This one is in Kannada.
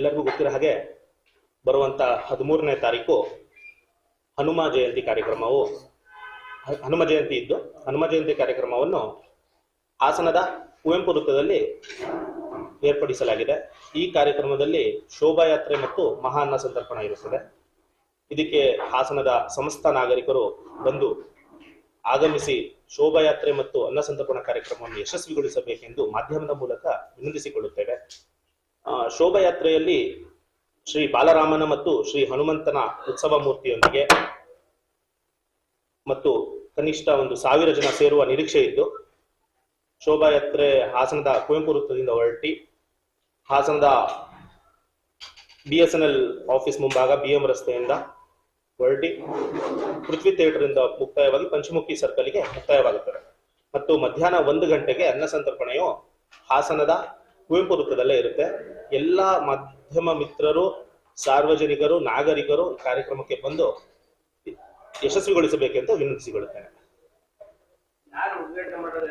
ಎಲ್ಲರಿಗೂ ಗೊತ್ತಿರೋ ಹಾಗೆ ಬರುವಂತ 13ನೇ ತಾರೀಕು ಹನುಮ ಜಯಂತಿ ಕಾರ್ಯಕ್ರಮವು ಹನುಮ ಜಯಂತಿ ಇದ್ದು ಹನುಮ ಜಯಂತಿ ಕಾರ್ಯಕ್ರಮವನ್ನು ಹಾಸನದ ಕುವೆಂಪು ವೃತ್ತದಲ್ಲಿ ಏರ್ಪಡಿಸಲಾಗಿದೆ. ಈ ಕಾರ್ಯಕ್ರಮದಲ್ಲಿ ಶೋಭಾಯಾತ್ರೆ ಮತ್ತು ಮಹಾ ಅನ್ನ ಸಂತರ್ಪಣ ಇರುತ್ತದೆ. ಇದಕ್ಕೆ ಹಾಸನದ ಸಮಸ್ತ ನಾಗರಿಕರು ಬಂದು ಆಗಮಿಸಿ ಶೋಭಾಯಾತ್ರೆ ಮತ್ತು ಅನ್ನ ಸಂತರ್ಪಣಾ ಕಾರ್ಯಕ್ರಮವನ್ನು ಯಶಸ್ವಿಗೊಳಿಸಬೇಕೆಂದು ಮಾಧ್ಯಮದ ಮೂಲಕ ವಿನಂತಿಸಿಕೊಳ್ಳುತ್ತೇವೆ. ಶೋಭಾಯಾತ್ರೆಯಲ್ಲಿ ಶ್ರೀ ಬಾಲರಾಮನ ಮತ್ತು ಶ್ರೀ ಹನುಮಂತನ ಉತ್ಸವ ಮೂರ್ತಿಯೊಂದಿಗೆ ಮತ್ತು ಕನಿಷ್ಠ 1000 ಜನ ಸೇರುವ ನಿರೀಕ್ಷೆ ಇದ್ದು, ಶೋಭಾಯಾತ್ರೆ ಹಾಸನದ ಕುವೆಂಪು ವೃತ್ತದಿಂದ ಹೊರಟಿ ಹಾಸನದ BSNL ಆಫೀಸ್ ಮುಂಭಾಗ BM ರಸ್ತೆಯಿಂದ ಹೊರಟಿ ಪೃಥ್ವಿ ಥಿಯೇಟರ್ ಇಂದ ಮುಕ್ತಾಯವಾಗಿ ಪಂಚಮುಖಿ ಸರ್ಕಲ್ಗೆ ಮುಕ್ತಾಯವಾಗುತ್ತದೆ ಮತ್ತು ಮಧ್ಯಾಹ್ನ 1 ಗಂಟೆಗೆ ಅನ್ನ ಸಂತರ್ಪಣೆಯು ಹಾಸನದ ಕುವೆಂಪು ವೃತ್ತದಲ್ಲೇ ಇರುತ್ತೆ. ಎಲ್ಲ ಮಾಧ್ಯಮ ಮಿತ್ರರು, ಸಾರ್ವಜನಿಕರು, ನಾಗರಿಕರು ಕಾರ್ಯಕ್ರಮಕ್ಕೆ ಬಂದು ಯಶಸ್ವಿಗೊಳಿಸಬೇಕೆಂದು ವಿನಂತಿಸಿಕೊಳ್ಳುತ್ತೇನೆ.